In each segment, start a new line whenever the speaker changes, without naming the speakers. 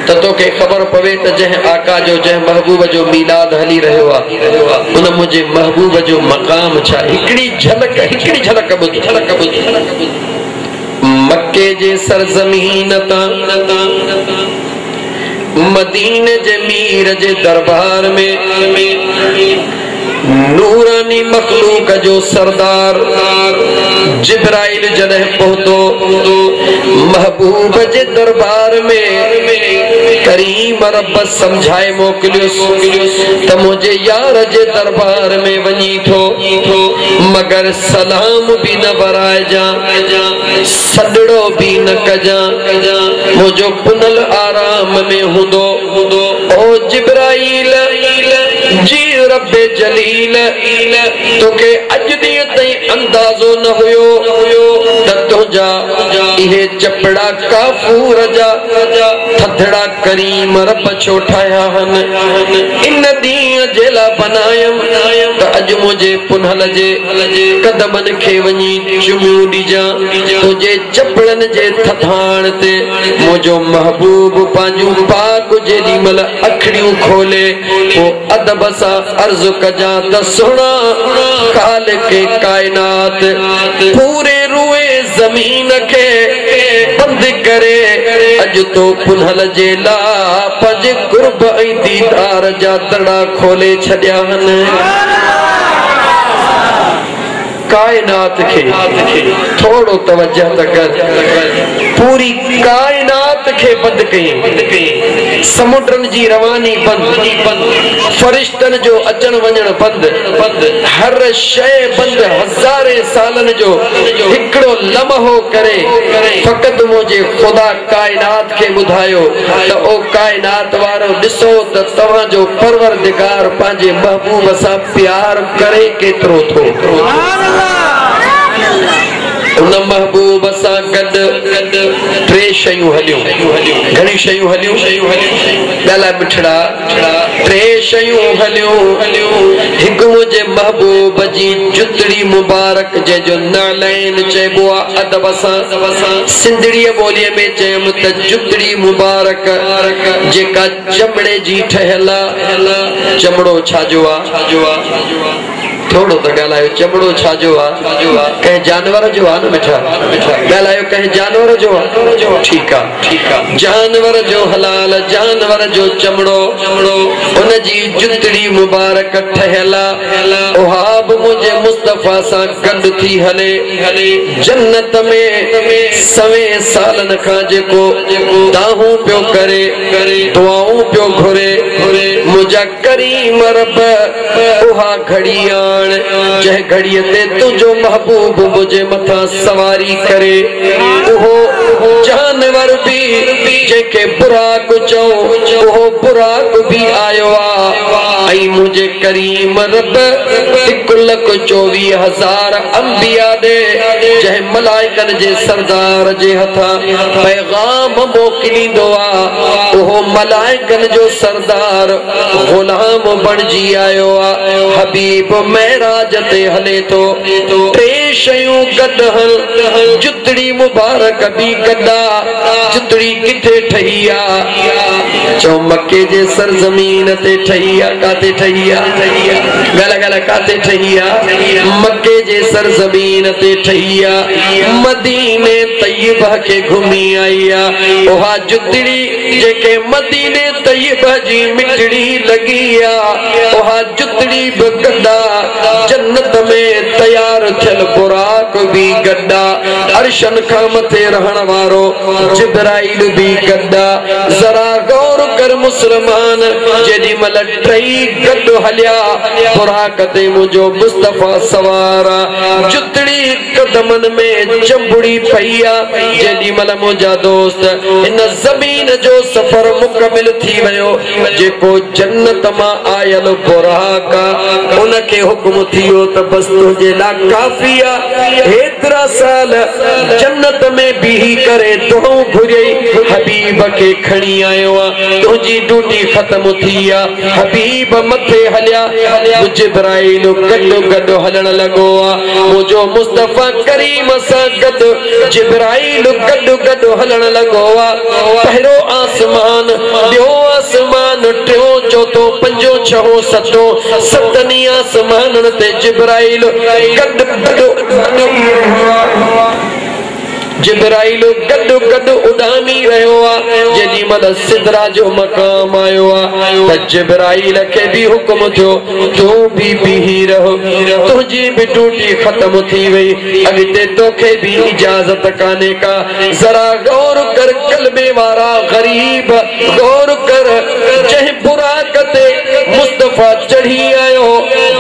त तोखे ख़बर पवे त जंहिं आका जो जंहिं महबूब जो मीलाद हली रहियो आहे उन मुंहिंजे महबूब जो मक़ाम छा। हिकिड़ी झलक ॿुध। मक्के जे सरज़मीन तां मदीने जे मीर जे दरबार में नूरानी मखलूक जो सरदार जिब्राइल जॾहिं पहुतो महबूब जे दरबार में करीम रब समझाए मोकिलियुसि त मुंहिंजे यार जे दरबार में वञी थो मगर सलाम भी न वराइजां सॾड़ो भी न कजां मुंहिंजो पुनल आराम में हूंदो। ओ जिब्राइल जी रब्बे जलील तोखे अॼु ॾींहं ताईं अंदाज़ो न हुयो त तुंहिंजा इहे चपड़ा काफूर जा थधड़ा करीम रब छो ठाहिया आहिनि। इन ॾींहं जे लाइ बनायम त अॼु मुंहिंजे पुनल जे कदमनि खे वञी चुमियूं ॾिजां तुंहिंजे चपड़नि जे थधाण ते मुंहिंजो महबूब पंहिंजूं पाक जेॾी महिल अखड़ियूं खोले पोइ अदब सां अर्ज़ कजां त सुणा ख़ालिक़े काइनात पूरे रूए ज़मीन खे बंद करे अॼु तो पुनल जे लाइ पंहिंजे कुर्ब ऐं दीदार जा दड़ा खोले छॾिया आहिनि। कायनात खे थोड़ो तवज्जो त कर। पूरी कायनात खे बंद कई समुंडनि जी रवानी बंद फरिश्तनि जो अचण वञण बंद हर शइ बंद हज़ारे सालनि जो हिकिड़ो लम्हो करे फ़क़त मुंहिंजे ख़ुदा कायनात खे ॿुधायो त ओ कायनात वारो ॾिसो त तव्हांजो परवरदिगार पंहिंजे महबूब सां प्यार करे केतिरो थो। उन महबूब सां गॾु टे शयूं हलियूं। घणी शयूं हलियूं ॻाल्हाए मिठड़ा टे शयूं हलियूं। हिकु मुंहिंजे महबूब जी जुतड़ी मुबारक जंहिंजो नालैन चइबो आहे अदब सां सिंधड़ीअ ॿोलीअ में चयमि त जुतड़ी मुबारक जेका चमड़े जी ठहियल आहे। चमड़ो छाजो आहे थोड़ो त ॻाल्हायो। चमड़ो छाजो आहे कंहिं जानवर जो आहे न मिठा ॻाल्हायो कंहिं जानवर जो आहे। ठीकु आहे जानवर जो हलाल जानवर जो चमड़ो उन जी जुतड़ी मुबारक ठहियल उहा बि मुंहिंजे मुस्तफ़ा सां गॾु थी हले जन्नत में सवे सालनि खां जेको दाहूं पियो करे दुआऊं पियो घुरे मुंहिंजा करीम रब उहा घड़ी जंहिं घड़ीअ ते तुंहिंजो महबूब मुंहिंजे मथां सवारी करे उहो जानवर भी जंहिंखे बुराक चओ उहो बुराक भी आयो आहे ऐं मुंहिंजे करीम रब 1,24,000 अंबिया ॾे जंहिं मलाइकनि जे सरदार जे हथां पैगाम मोकिलींदो आहे उहो मलाइकनि जो सरदार ग़ुलाम बणिजी आयो आहे। हबीब महराज ते हले तो टे शयूं गॾु हल जुतड़ी मुबारक भी गॾा। जुतड़ी किथे ठही आहे चओ मक्के जे सरज़मीन ते ठही आहे। काथे ठही आहे ॻाल्हि काथे ठही आहे मक्के जे सरज़मीन ते ठही आहे। मदीने तैयबा के घुमी आई आहे उहा जुतड़ी जेके मदीने तैयबा जी मिठड़ी लगी आहे उहा जुतड़ी बि गॾा जन्नत में तैयार थियल बुराक भी गड्डा अर्शन खां मथे रहण वारो जिब्राइल भी गड्डा। जरा गौर कर मुसलमान जेॾी महिल टई गॾु हलिया बुराक ते मुंहिंजो मुस्तफ़ा सवार जुतड़ी कदमनि में चंबुड़ी पई आहे। जेॾी महिल मुंहिंजा दोस्त हिन ज़मीन जो सफ़र मुकमिल थी वियो जेको जन्नत मां आयल बुराक उनखे हुक्म थियो त बस तुंहिंजे लाइ काफ़ी आहे हेतिरा साल जन्नत में बीही करे दुआऊं घुरियई हबीब खे खणी आयो आहे तुझी ड्यूटी खत्म थी आ हबीब मथे हलिया जिब्राइल गॾु गॾु हलण लॻो आ मुंहिंजो मुस्तफ़ा करीम सां गॾु जिब्राइल गॾु गॾु हलण लॻो आ पहिरियों आसमान ॿियो आसमान टियों चौथों पंजो छहों सतों सतनि आसमाननि ते जिब्राइल गॾु गॾु जिब्राइल गॾु गॾु उॾामी रहियो आहे जेॾी महिल सिदरा जो मक़ाम आयो आहे त जिब्राइल खे बि हुकुम थियो तूं बि बीही रहो तुंहिंजी बि ड्यूटी ख़त्म थी वई अॻिते तोखे बि इजाज़त कान्हे का ज़रा गौर कर कलबे वारा ग़रीब गौर कर जंहिं बुराक ते मुस्तफ़ा चढ़ी आयो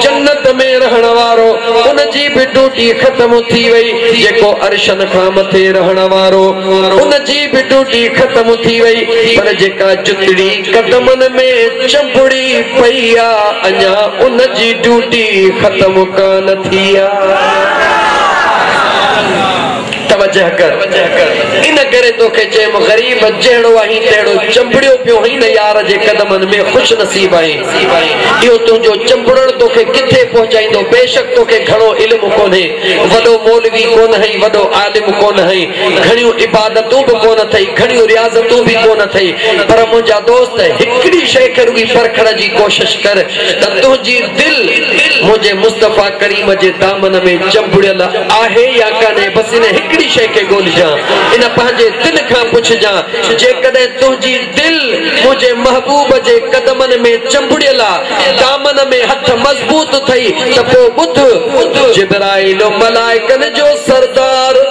जन्नत में रहण वारो उनजी बि ड्यूटी ख़त्म थी वई जेको अर्शन खां मथे रहण वारो उनजी बि ड्यूटी खत्म थी वई पर जेका जुतड़ी कदमन में चंबड़ी पई आ अञा उनजी ड्यूटी खत्म कान थी आ तवज्जह कर इन करे तोखे चयम गरीब जहिड़ो आहीं तहिड़ो चंबड़ियो पियो हई न यार जे कदमनि में खुश नसीब आहीं इहो तुंहिंजो चंबड़ण तोखे किथे पहुचाईंदो बेशक तोखे घणो इल्मु कोन्हे वॾो मौलवी कोन हई वॾो आलिम कोन हई घणियूं इबादतूं बि कोन अथई घणियूं रियाज़तूं बि कोन अथई पर मुंहिंजा दोस्त हिकिड़ी शइ खे रुॻी परखण जी कोशिश कर त तुंहिंजी दिलि मुंहिंजे मुस्तफ़ा करीम जे दामन में चंबड़ियल आहे या कान्हे बसि इन हिकिड़ी शइ खे ॻोल्हिजां इन पंहिंजे दिलि खां पुछजां जेकॾहिं तुंहिंजी दिलि मुंहिंजे महबूब जे कदमनि में चंबड़ियल आहे दामन में हथ मज़बूत अथई त पोइ ॿुध जिब्राइल मलाइकनि जो सरदार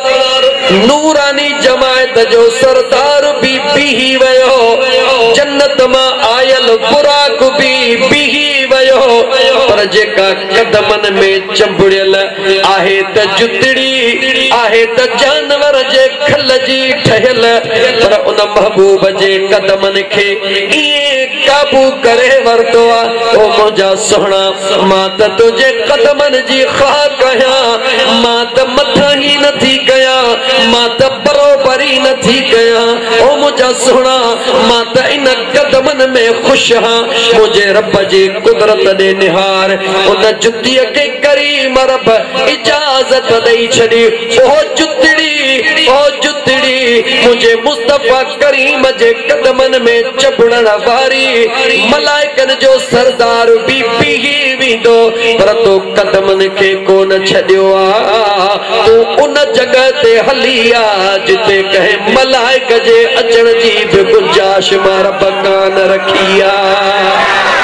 नूरानी जमायत जो सरदार बि बीही वियो जन्नत मां आयल बुराक बि बीही वियो पर जेका कदमनि में चंबड़ियल आहे त जुतड़ी आहे त जानवर जे खल जी ठहियल पर उन महबूब जे कदमनि खे ईअं काबू करे वरतो आहे ओ मुंहिंजा सुहिणा मां त तुंहिंजे कदमनि जी ख़्वाह कयां मां त मथां ई नथी कयां मां त बरोबरी नथी कयां ओ मुंहिंजा सुहिणा मां त इन कदमनि में ख़ुशि आहियां मुंहिंजे रब जी कुदरत ॾे निहार उन जुतीअ खे करीम रब इजाज़त ॾेई छॾी ओ जुतड़ी मुंहिंजे मुस्तफ़ा करीम जे कदमनि में चंबड़ण वारी मलाइकनि जो सरदार बि बीही वेंदो पर तो कदमनि खे कोन छॾियो आहे तूं उन जॻह ते हली आ जिते कंहिं मलाइक जे अचण जी बि गुंजाइश मां रब कान रखी आहे